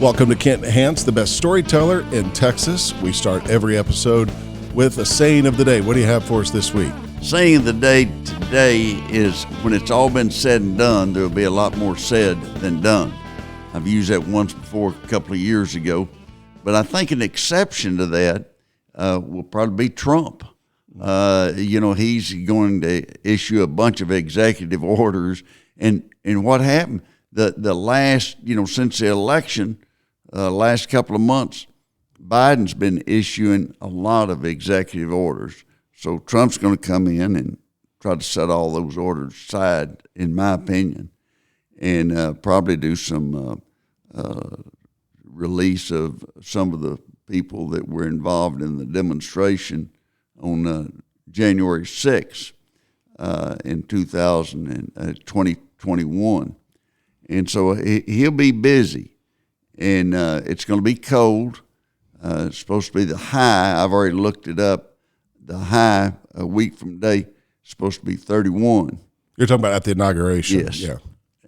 Welcome to Kent Hance, the best storyteller in Texas. We start every episode with a saying of the day. What do you have for us this week? Saying of the day today is, when it's all been said and done, there will be a lot more said than done. I've used that once before a couple of years ago, but I think an exception to that will probably be Trump. He's going to issue a bunch of executive orders, and what happened, the last, since the election, last couple of months, Biden's been issuing a lot of executive orders. So Trump's going to come in and try to set all those orders aside, in my opinion, and probably do some release of some of the people that were involved in the demonstration on January 6th in 2021. And so he'll be busy. And it's going to be cold. It's supposed to be the high. I've already looked it up. The high a week from today is supposed to be 31. You're talking about at the inauguration. Yes. Yeah.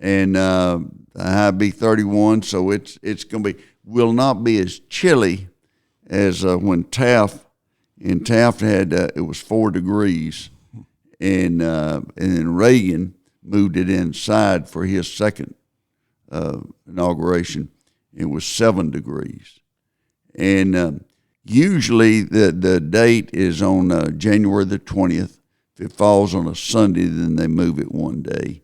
And the high be 31, so it's going to be, will not be as chilly as when Taft had, it was 4 degrees. And then Reagan moved it inside for his second inauguration. It was 7 degrees. And usually the date is on January the 20th. If it falls on a Sunday, then they move it one day.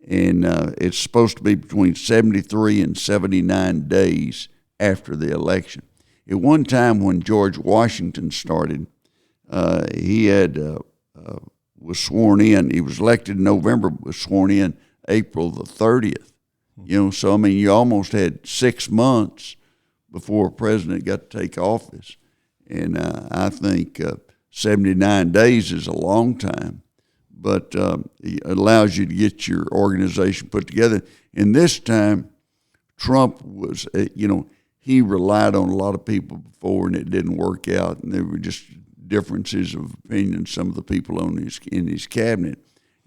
And it's supposed to be between 73 and 79 days after the election. At one time when George Washington started, he was sworn in. He was elected in November, but was sworn in April the 30th. So, you almost had 6 months before a president got to take office. And I think 79 days is a long time, but it allows you to get your organization put together. And this time, Trump was, he relied on a lot of people before, and it didn't work out. And there were just differences of opinion, some of the people in his cabinet.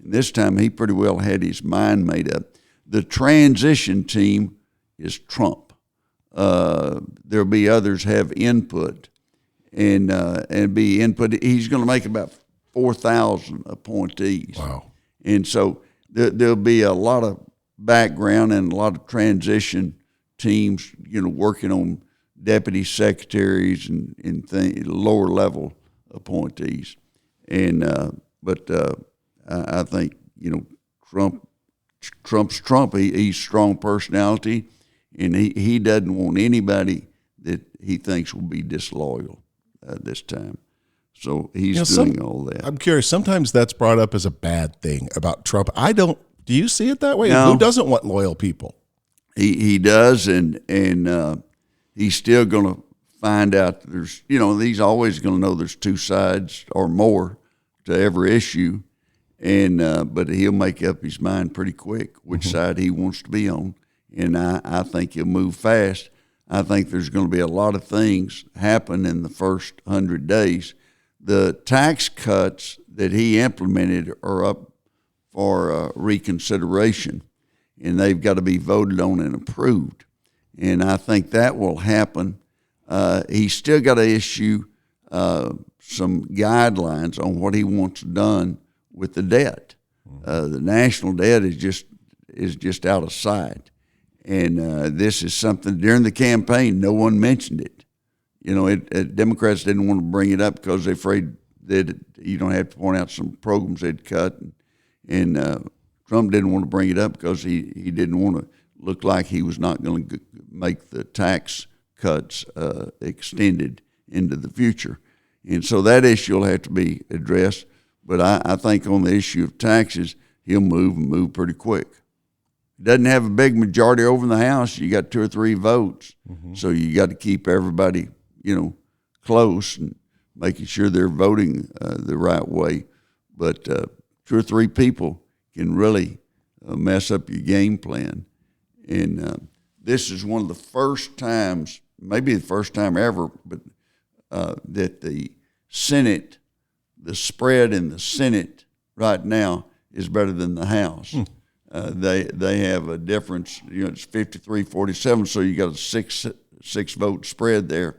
And this time, he pretty well had his mind made up. The transition team is Trump. There'll be others have input and be input. He's going to make about 4,000 appointees. Wow. And so there'll be a lot of background and a lot of transition teams, working on deputy secretaries and lower level appointees. And but I think Trump's Trump. He's strong personality, and he doesn't want anybody that he thinks will be disloyal this time. So he's doing all that. I'm curious. Sometimes that's brought up as a bad thing about Trump. I don't. Do you see it that way? No. Who doesn't want loyal people? He does, and he's still going to find out that there's, he's always going to know there's two sides or more to every issue. And but he'll make up his mind pretty quick which side he wants to be on, and I think he'll move fast. I think there's going to be a lot of things happen in the first 100 days. The tax cuts that he implemented are up for reconsideration, and they've got to be voted on and approved. And I think that will happen. He's still got to issue some guidelines on what he wants done with the debt. The national debt is just out of sight. And this is something, during the campaign, no one mentioned it. Democrats didn't want to bring it up because they're afraid that you don't have to point out some programs they'd cut. And Trump didn't want to bring it up because he didn't want to look like he was not going to make the tax cuts extended into the future. And so that issue will have to be addressed. But I think on the issue of taxes, he'll move pretty quick. Doesn't have a big majority over in the House. You got 2 or 3 votes. So you got to keep everybody, close and making sure they're voting the right way. But 2 or 3 people can really mess up your game plan. And this is one of the first times, maybe the first time ever, but that the Senate, the spread in the Senate right now is better than the House. They have a difference. It's 53-47, so you got a six vote spread there.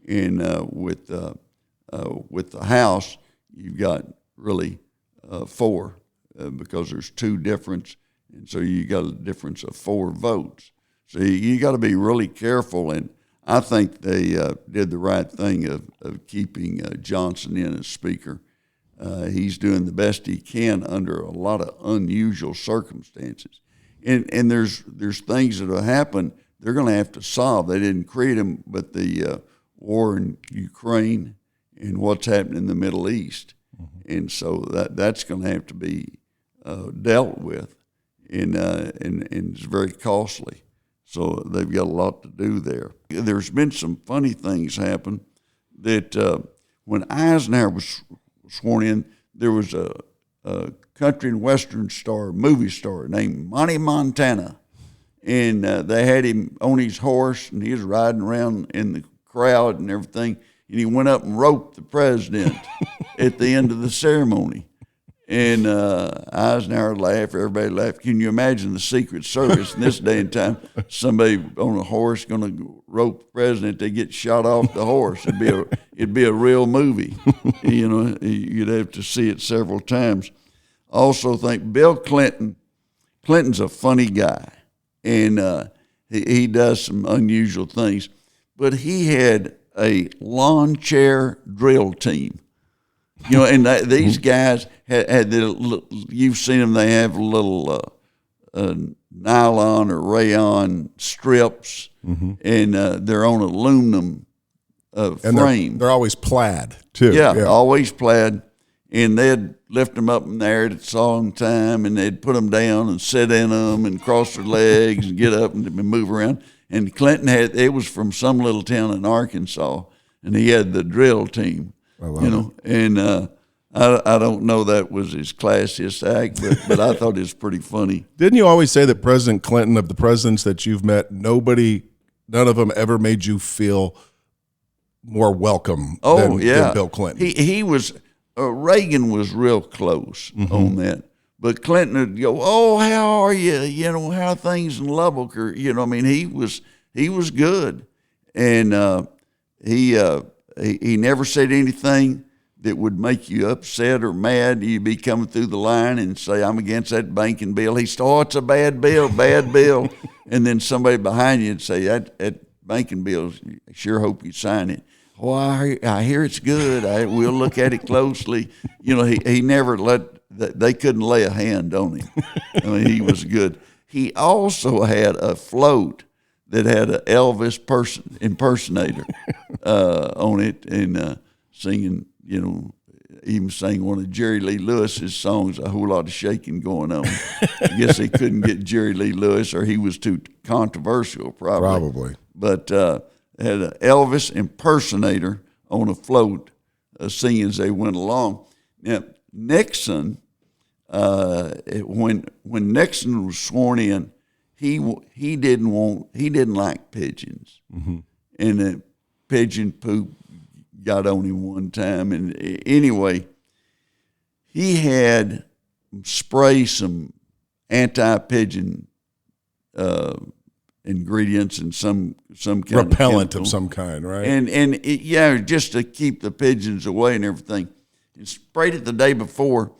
And with the House, you've got really 4 because there's 2 difference, and so you got a difference of 4 votes. So you got to be really careful, and I think they did the right thing of keeping Johnson in as Speaker. He's doing the best he can under a lot of unusual circumstances, and there's things that will happen they're going to have to solve. They didn't create them, but the war in Ukraine and what's happening in the Middle East, and so that's going to have to be dealt with, and it's very costly. So they've got a lot to do there. There's been some funny things happen that when Eisenhower was sworn in, there was a country and western movie star named Monty Montana, and they had him on his horse, and he was riding around in the crowd and everything, and he went up and roped the president at the end of the ceremony. And Eisenhower laughed, everybody laughed. Can you imagine the Secret Service in this day and time? Somebody on a horse going to rope the president, they get shot off the horse. It'd be a real movie. You'd have to see it several times. Also think Bill Clinton's a funny guy, and he does some unusual things. But he had a lawn chair drill team. And these guys had you've seen them, they have little nylon or rayon strips, and they're on aluminum frame. They're always plaid, too. Yeah, always plaid. And they'd lift them up in the air at a song time, and they'd put them down and sit in them and cross their legs and get up and move around. And Clinton it was from some little town in Arkansas, and he had the drill team. And I don't know that was his classiest act, but I thought it was pretty funny. Didn't you always say that President Clinton, of the presidents that you've met, none of them ever made you feel more welcome than Bill Clinton? He was Reagan was real close on that, but Clinton would go, "Oh, how are you? How are things in Lubbock?" Or he was good, and he never said anything that would make you upset or mad. You'd be coming through the line and say, "I'm against that banking bill." He said, "Oh, it's a bad bill, bad bill." And then somebody behind you would say, that banking bill, I sure hope you sign it. "Oh, I hear it's good. We'll look at it closely." He never they couldn't lay a hand on him. He was good. He also had a float that had an Elvis impersonator on it, and singing, even sang one of Jerry Lee Lewis's songs, "A Whole Lot of Shaking Going On." I guess they couldn't get Jerry Lee Lewis, or he was too controversial, probably. But had an Elvis impersonator on a float singing as they went along. Now, Nixon, when Nixon was sworn in, he didn't like pigeons, and the pigeon poop got on him one time. And anyway, he had spray some anti-pigeon ingredients and some kind repellent of some kind, right? And just to keep the pigeons away and everything. And sprayed it the day before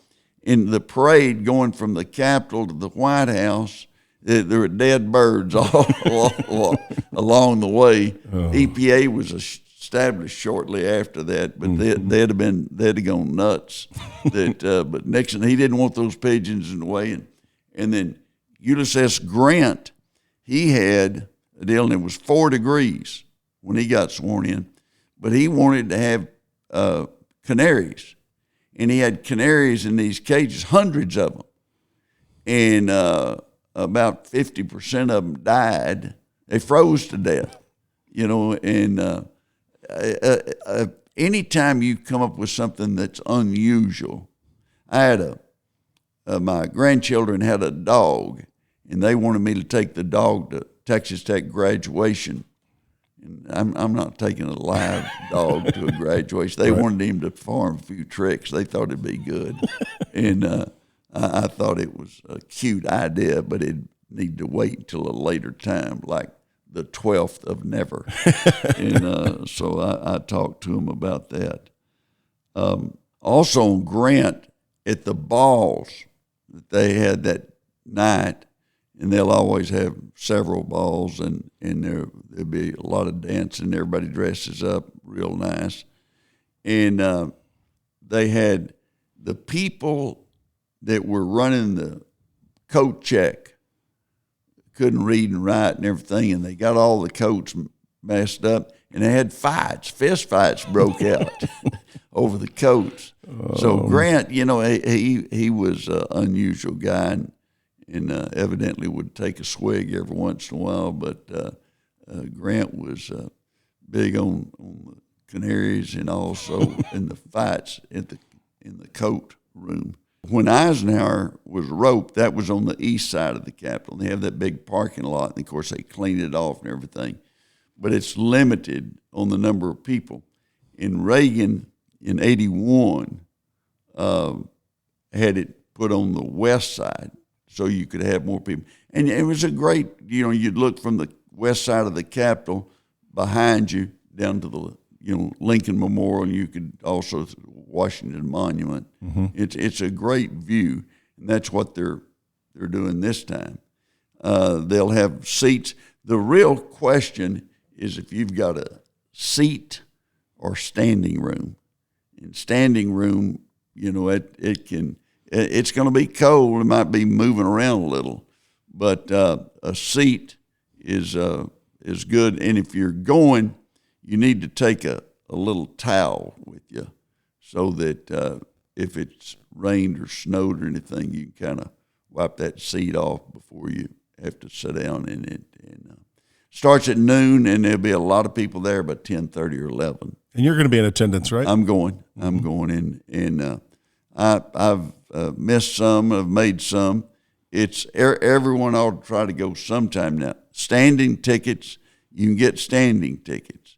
in the parade going from the Capitol to the White House. There were dead birds all along the way. EPA was established shortly after that, but they'd have gone nuts. But Nixon, he didn't want those pigeons in the way, and then Ulysses Grant, he had a deal, and it was 4 degrees when he got sworn in, but he wanted to have canaries, and he had canaries in these cages, hundreds of them, and about 50% of them died. They froze to death, and anytime you come up with something that's unusual. I had my grandchildren had a dog, and they wanted me to take the dog to Texas Tech graduation. And I'm not taking a live dog to a graduation. They wanted him to perform a few tricks. They thought it'd be good. And I thought it was a cute idea, but it needed to wait until a later time, like the 12th of never. And so I talked to him about that. Also on Grant, at the balls that they had that night, and they'll always have several balls, and there'll be a lot of dancing. Everybody dresses up real nice. And they had the people that were running the coat check couldn't read and write and everything, and they got all the coats messed up, and they had fist fights broke out over the coats. So Grant, he was an unusual guy, and evidently would take a swig every once in a while, but Grant was big on the canaries and also in the fights in the coat room. When Eisenhower was roped, that was on the east side of the Capitol. They have that big parking lot, and of course they cleaned it off and everything. But it's limited on the number of people. And Reagan in 81 had it put on the west side so you could have more people. And it was a great, you'd look from the west side of the Capitol behind you down to the Lincoln Memorial, and you could also Washington Monument. Mm-hmm. It's a great view, and that's what they're doing this time. They'll have seats. The real question is if you've got a seat or standing room. In standing room, it's going to be cold. It might be moving around a little, but a seat is good. And if you're going, you need to take a little towel with you so that if it's rained or snowed or anything, you can kind of wipe that seat off before you have to sit down in it. And starts at noon, and there'll be a lot of people there by 10:30 or 11. And you're going to be in attendance, right? I'm going. I'm going, and I've missed some. I've made some. It's everyone ought to try to go sometime now. Standing tickets, you can get standing tickets.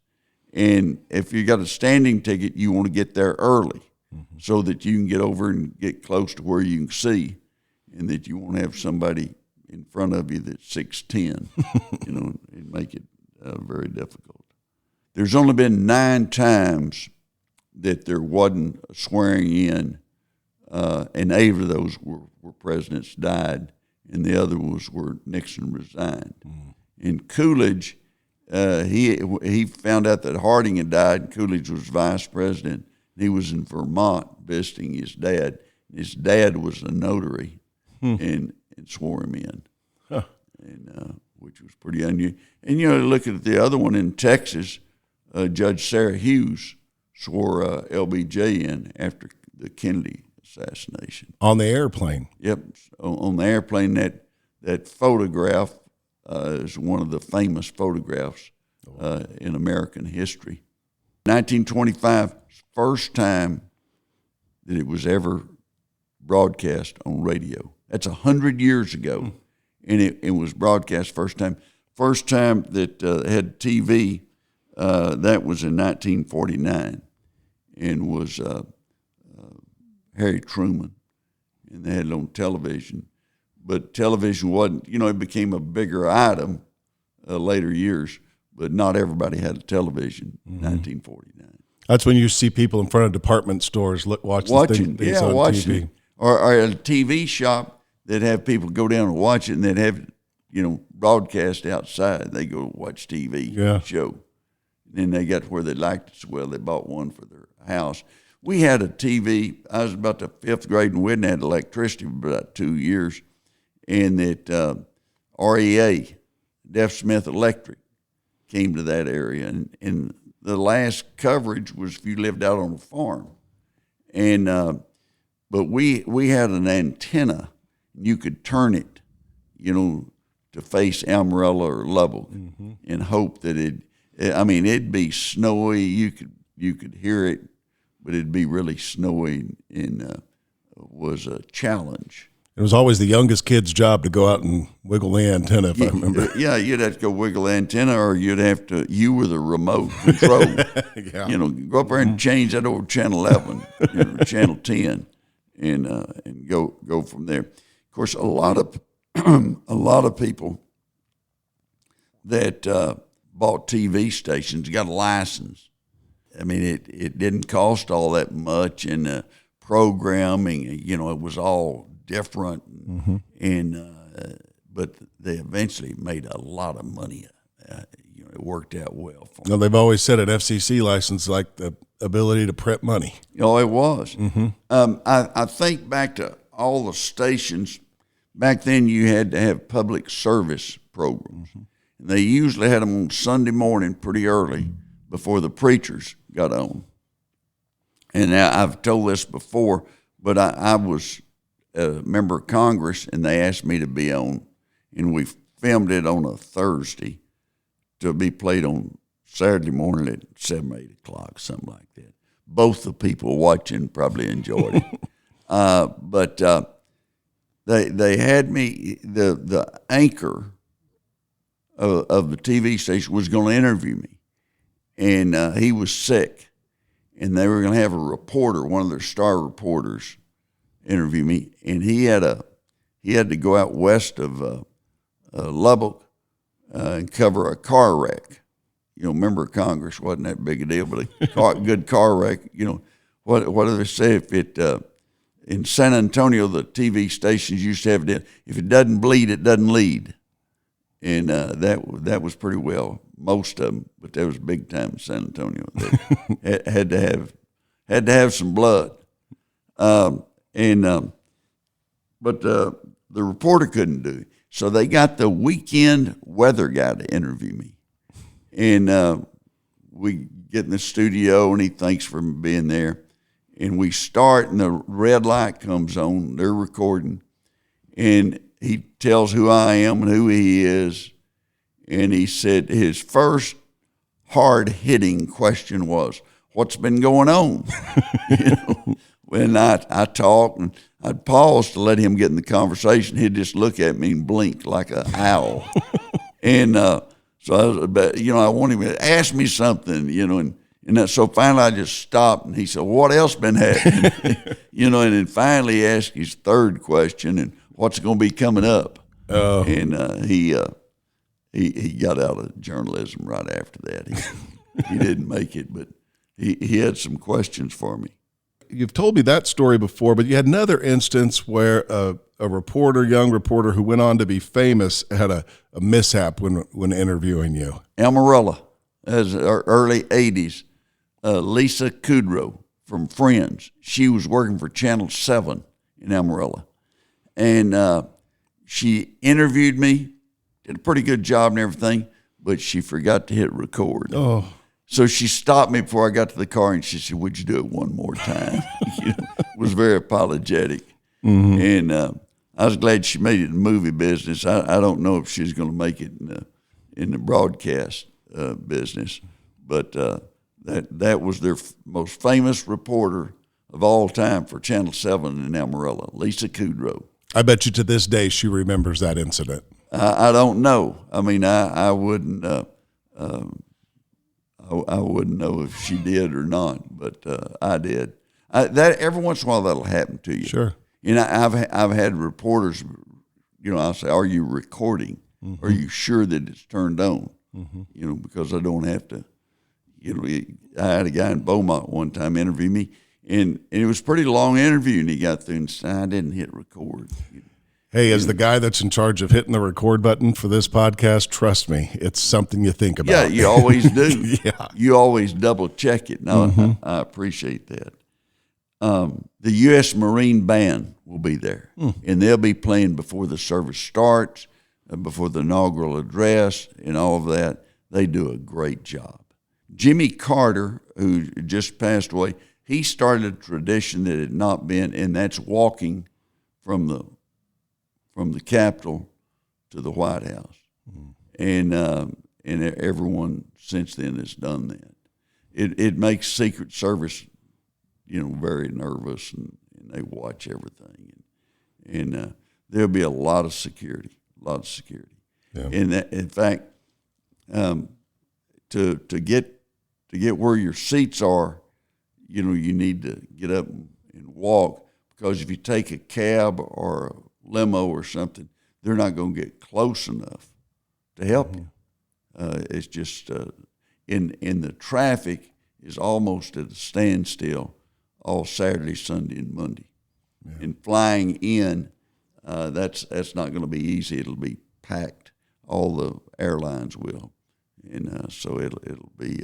And if you got a standing ticket, you want to get there early so that you can get over and get close to where you can see, and that you won't have somebody in front of you that's 6'10", and make it very difficult. There's only been 9 times that there wasn't a swearing in, and 8 of those were presidents died, and the other was where Nixon resigned. And Coolidge, he found out that Harding had died. Coolidge was vice president. He was in Vermont visiting his dad. His dad was a notary and swore him in, and which was pretty unusual. And look at the other one in Texas. Judge Sarah Hughes swore LBJ in after the Kennedy assassination. On the airplane. Yep, on the airplane. That photograph is one of the famous photographs in American history. 1925, first time that it was ever broadcast on radio. That's 100 years ago, and it was broadcast first time. First time that had TV, that was in 1949, and was Harry Truman, and they had it on television. But television wasn't, it became a bigger item later years, but not everybody had a television in 1949. That's when you see people in front of department stores watching things on TV. Or at a TV shop, they'd have people go down and watch it, and they'd have broadcast outside. They go watch TV show. And then they got to where they liked it so well, they bought one for their house. We had a TV. I was about the 5th grade, and we hadn't had electricity for about 2 years. And that REA, Deaf Smith Electric, came to that area. And the last coverage was if you lived out on a farm. And but we had an antenna. You could turn it, to face Amarillo or Lubbock, and hope that it'd be snowy. You could hear it, but it'd be really snowy, and was a challenge. It was always the youngest kid's job to go out and wiggle the antenna, if I remember. Yeah, you'd have to go wiggle the antenna, or you were the remote control. Go up there and change that over channel 11, channel 10. and go from there. Of course, a lot of people that bought TV stations got a license. I mean, it didn't cost all that much, and programming, it was all different, but they eventually made a lot of money. It worked out well for them. No, they've always said an FCC license like the ability to print money. Oh, it was. I think back to all the stations. Back then, you had to have public service programs. And they usually had them on Sunday morning pretty early before the preachers got on. And I've told this before, but I was a member of Congress, and they asked me to be on, and we filmed it on a Thursday to be played on Saturday morning at 7, 8 o'clock, something like that. Both the people watching probably enjoyed it. But they had me, the anchor of the TV station was going to interview me, and he was sick, and they were going to have a reporter, one of their star reporters, interview me, and he had to go out west of Lubbock and cover a car wreck. Member of Congress, wasn't that big a deal, but a good car wreck. What do they say? If it in San Antonio, the TV stations used to have it. If it doesn't bleed, it doesn't lead, and that was pretty well most of them. But that was big time in San Antonio. They had to have some blood, but the reporter couldn't do it. So they got the weekend weather guy to interview me. And we get in the studio, and he thanks for being there. And we start, and the red light comes on. They're recording. And he tells who I am and who he is. And he said his first hard-hitting question was, what's been going on? When I talked, and I'd pause to let him get in the conversation. He'd just look at me and blink like an owl. And so I want him to ask me something, and so finally I just stopped, and he said, what else been happening? And then finally he asked his third question, and what's going to be coming up? Oh. And he got out of journalism right after that. He didn't make it, but he had some questions for me. You've told me that story before, but you had another instance where a young reporter who went on to be famous had a mishap when interviewing you. Amarillo, as early 80s, Lisa Kudrow from Friends. She was working for Channel 7 in Amarillo. And she interviewed me, did a pretty good job and everything, but she forgot to hit record. Oh. So she stopped me before I got to the car, and she said, would you do it one more time? Was very apologetic. And I was glad she made it in the movie business. I don't know if she's going to make it in the broadcast business, but that was their most famous reporter of all time for Channel 7 in Amarillo, Lisa Kudrow. I bet you to this day she remembers that incident. I don't know. I mean, I wouldn't. I wouldn't know if she did or not, but I did. That every once in a while that'll happen to you. Sure. I've had reporters, I'll say, "Are you recording? Are you sure that it's turned on?" Because I don't have to. I had a guy in Beaumont one time interview me, and it was a pretty long interview, and he got through and said, "I didn't hit record." Hey, as the guy that's in charge of hitting the record button for this podcast, trust me, it's something you think about. Yeah, you always do. Yeah. You always double check it. No, I appreciate that. The U.S. Marine Band will be there, and they'll be playing before the service starts, before the inaugural address, and all of that. They do a great job. Jimmy Carter, who just passed away, he started a tradition that had not been, and that's walking from the Capitol to the White House, and everyone since then has done that. It makes Secret Service, very nervous, and they watch everything, and there'll be a lot of security. Yeah. And that, in fact, to get where your seats are, you need to get up and walk, because if you take a cab or a limo or something, they're not going to get close enough to help you. It's just in the traffic is almost at a standstill all Saturday, Sunday, and Monday. Yeah. And flying in, that's not going to be easy. It'll be packed. All the airlines will, and so it'll be.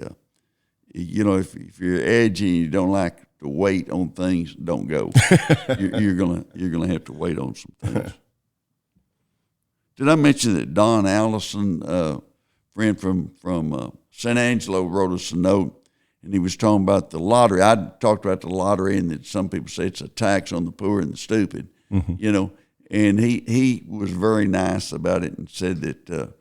If you're edgy and you don't like to wait on things, don't go. you're gonna have to wait on some things. Did I mention that Don Allison, friend from San Angelo, wrote us a note, and he was talking about the lottery. I talked about the lottery, and that some people say it's a tax on the poor and the stupid, And he was very nice about it and said that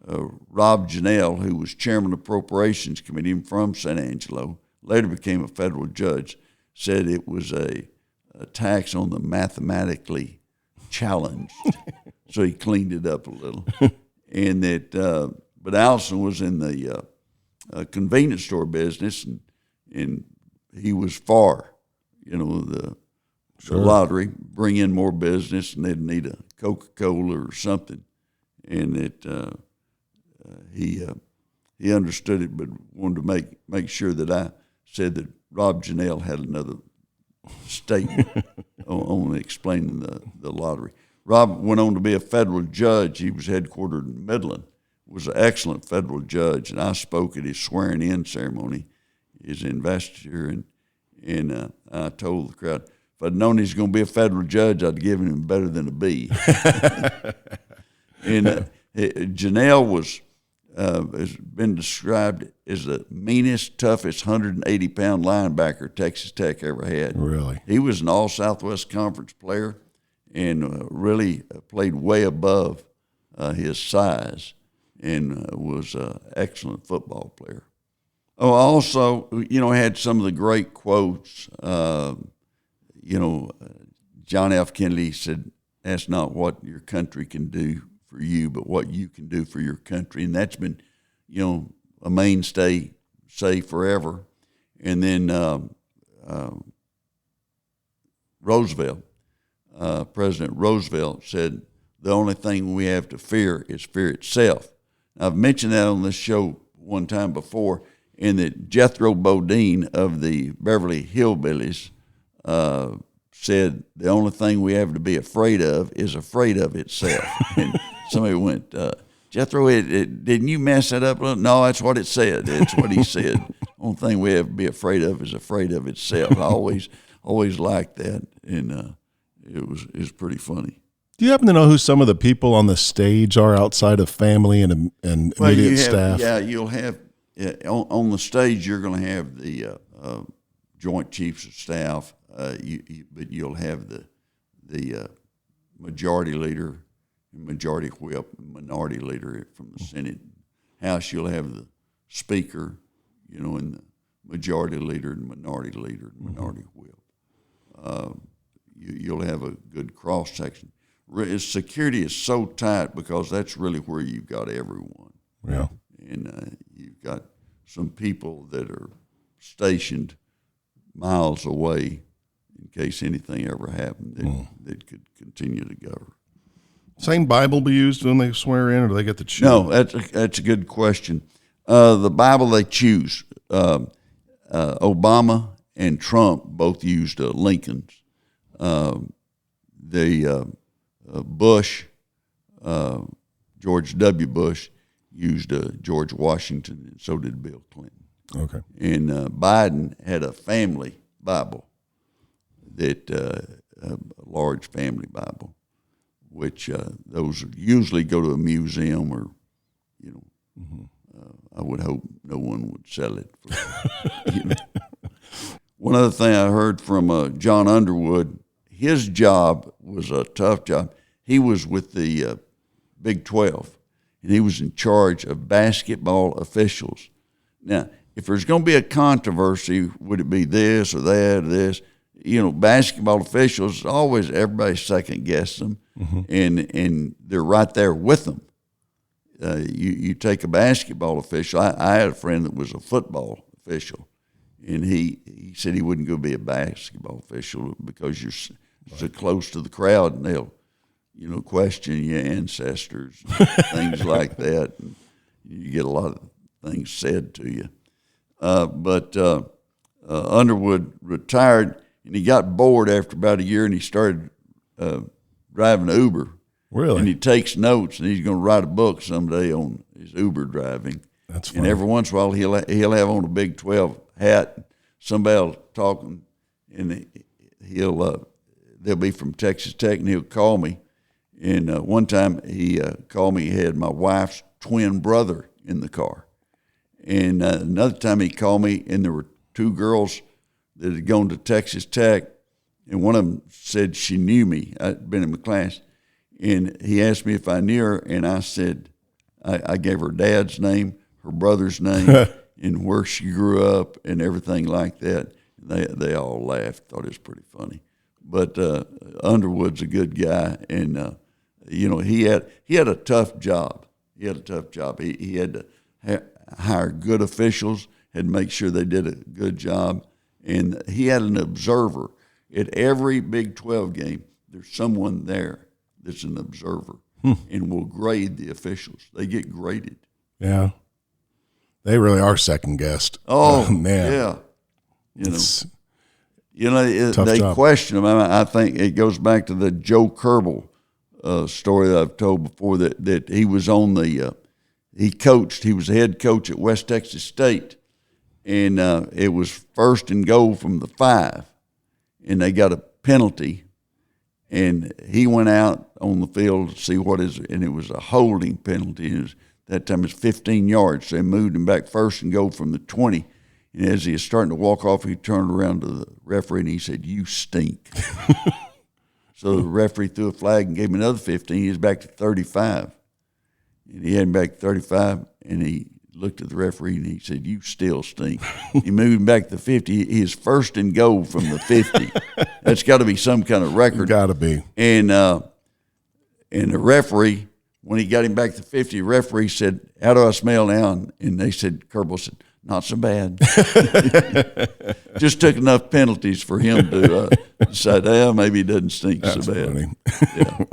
Rob Janelle, who was chairman of the Appropriations Committee from San Angelo, later became a federal judge, said it was a tax on the mathematically challenged. So he cleaned it up a little. And that, but Allison was in the convenience store business, and he was for, the lottery, bring in more business, and they'd need a Coca-Cola or something. And that he understood it, but wanted to make sure that I said that Rob Janelle had another statement on explaining the lottery. Rob went on to be a federal judge. He was headquartered in Midland, was an excellent federal judge, and I spoke at his swearing-in ceremony, his investiture, and I told the crowd, if I'd known he was going to be a federal judge, I'd given him better than a B. And Janelle has been described as the meanest, toughest 180-pound linebacker Texas Tech ever had. Really? He was an All-Southwest Conference player and really played way above his size and was an excellent football player. Oh, also, had some of the great quotes. John F. Kennedy said, "That's not what your country can do for you, but what you can do for your country." And that's been, a mainstay, say, forever. And then Roosevelt, President Roosevelt said, "The only thing we have to fear is fear itself." Now, I've mentioned that on this show one time before, and that Jethro Bodine of the Beverly Hillbillies said, "The only thing we have to be afraid of is afraid of itself." And somebody went, "Jethro, didn't you mess that up a little?" "No, that's what it said. It's what he said. Only thing we have to be afraid of is afraid of itself." I always liked that, and it was pretty funny. Do you happen to know who some of the people on the stage are outside of family and immediate staff? Yeah, you'll have on the stage. You're going to have the Joint Chiefs of Staff, but you'll have the Majority Leader, Majority Whip, and Minority Leader from the Senate. House, you'll have the Speaker, and the Majority Leader and Minority Leader and Minority Whip. You'll have a good cross section. Security is so tight because that's really where you've got everyone. Yeah, and you've got some people that are stationed miles away in case anything ever happened that could continue to govern. Same Bible be used when they swear in, or do they get to choose? No, that's a good question. The Bible they choose. Obama and Trump both used Lincoln's. Bush, George W. Bush, used George Washington, and so did Bill Clinton. Okay. And Biden had a family Bible, a large family Bible, which those usually go to a museum or, I would hope no one would sell it. One other thing I heard from John Underwood, his job was a tough job. He was with the Big 12, and he was in charge of basketball officials. Now, if there's going to be a controversy, would it be this or that or this? Basketball officials, always everybody second-guess them, and they're right there with them. You take a basketball official. I had a friend that was a football official, and he said he wouldn't go be a basketball official because so close to the crowd, and they'll, question your ancestors, things like that. And you get a lot of things said to you. But Underwood retired, and he got bored after about a year, and he started driving Uber. Really? And he takes notes, and he's going to write a book someday on his Uber driving. That's funny. And every once in a while, he'll have on a Big 12 hat. Somebody will talking, and they'll be from Texas Tech, and he'll call me. And one time he called me. He had my wife's twin brother in the car. And another time he called me, and there were two girls that had gone to Texas Tech, and one of them said she knew me. I'd been in my class. And he asked me if I knew her, and I said, I gave her dad's name, her brother's name, and where she grew up and everything like that. They all laughed, thought it was pretty funny. But Underwood's a good guy, and he had a tough job. He had to hire good officials, had to make sure they did a good job, and he had an observer at every Big 12 game. There's someone there that's an observer and will grade the officials. They get graded. Yeah. They really are second guessed. Oh, man. Yeah. Tough They job. question him. I think it goes back to the Joe Kerbel story that I've told before, that he was on he coached. He was the head coach at West Texas State, and it was first and goal from the 5, and they got a penalty. And he went out on the field to see and it was a holding penalty. That time it was 15 yards. So they moved him back first and goal from the 20. And as he was starting to walk off, he turned around to the referee and he said, "You stink." So the referee threw a flag and gave him another 15. He was back to 35. And he had him back to 35, and he looked at the referee and he said, "You still stink." He moved him back to 50. He is first and goal from the 50. That's got to be some kind of record. Got to be. And the referee, when he got him back to 50, the referee said, "How do I smell now?" And they said, Kerbel said, "Not so bad." Just took enough penalties for him to decide, maybe he doesn't stink That's so bad. Funny.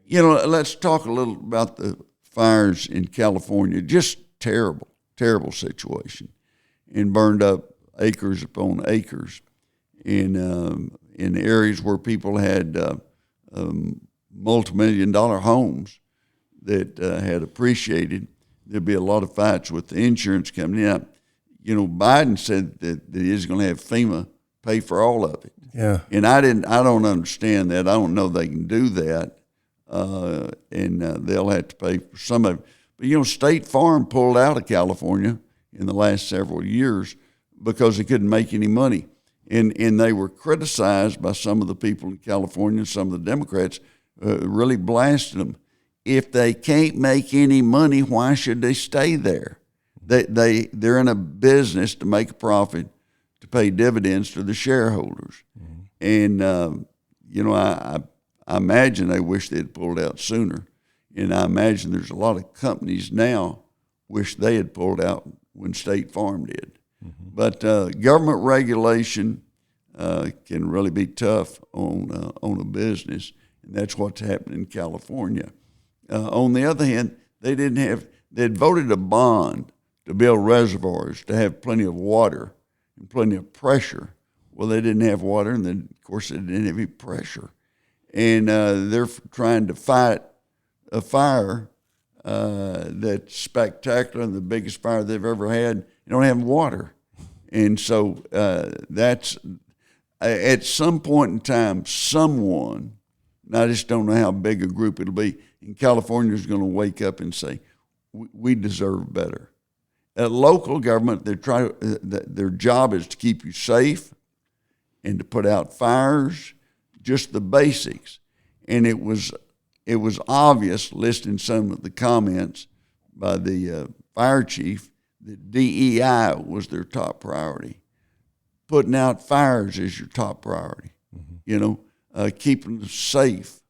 Yeah. Let's talk a little about the fires in California. Just terrible, terrible situation, and burned up acres upon acres in areas where people had multi-million-dollar homes that had appreciated. There'd be a lot of fights with the insurance company. Now, Biden said that he's going to have FEMA pay for all of it. Yeah. And I don't understand that. I don't know they can do that, and they'll have to pay for some of it. But, State Farm pulled out of California in the last several years because they couldn't make any money. And they were criticized by some of the people in California, some of the Democrats, really blasted them. If they can't make any money, why should they stay there? They're in a business to make a profit, to pay dividends to the shareholders. Mm-hmm. And, I imagine they wish they'd pulled out sooner. And I imagine there's a lot of companies now wish they had pulled out when State Farm did. Mm-hmm. But government regulation can really be tough on a business, and that's what's happening in California. On the other hand, they'd voted a bond to build reservoirs, to have plenty of water and plenty of pressure. Well, they didn't have water, and then, of course, they didn't have any pressure. And they're trying to fight a fire that's spectacular and the biggest fire they've ever had. You don't have water. And so that's, at some point in time, someone, and I just don't know how big a group it'll be, in California is going to wake up and say, we deserve better. At local government, their job is to keep you safe and to put out fires, just the basics. And it was obvious, listening to some of the comments by the fire chief, that DEI was their top priority. Putting out fires is your top priority, keeping them safe.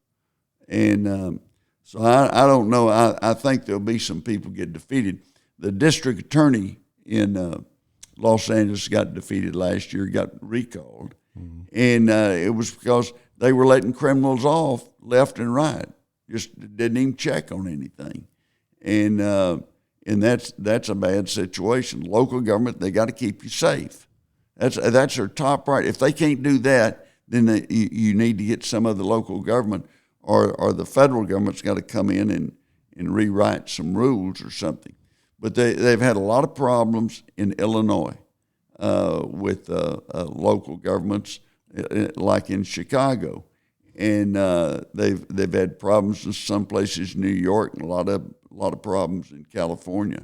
And so I don't know. I think there'll be some people get defeated. The district attorney in Los Angeles got defeated last year, got recalled. Mm-hmm. And it was because they were letting criminals off left and right. Just didn't even check on anything. And that's a bad situation. Local government, they got to keep you safe. That's their top right. If they can't do that, then you need to get some of the local government or the federal government's got to come in and rewrite some rules or something. But they've had a lot of problems in Illinois with local governments, like in Chicago, and they've had problems in some places in New York, and a lot of problems in California.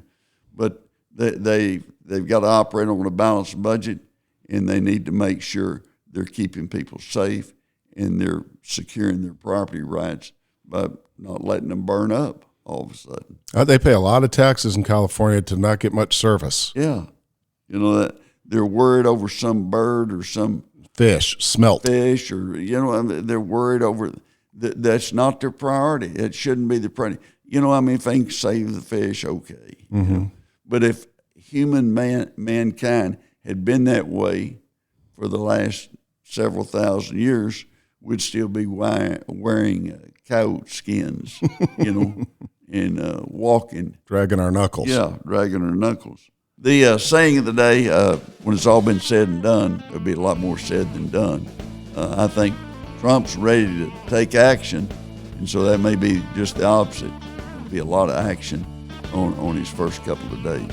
But they've got to operate on a balanced budget, and they need to make sure they're keeping people safe and they're securing their property rights by not letting them burn up all of a sudden. They pay a lot of taxes in California to not get much service. Yeah. That they're worried over some bird or some smelt fish, or they're worried over that's not their priority. It shouldn't be the priority. If they can save the fish, okay. Mm-hmm. But if mankind had been that way for the last several thousand years, we'd still be wearing coyote skins, and walking. Dragging our knuckles. Yeah, dragging our knuckles. The saying of the day, when it's all been said and done, there'll be a lot more said than done. I think Trump's ready to take action, and so that may be just the opposite. There'll be a lot of action on his first couple of days.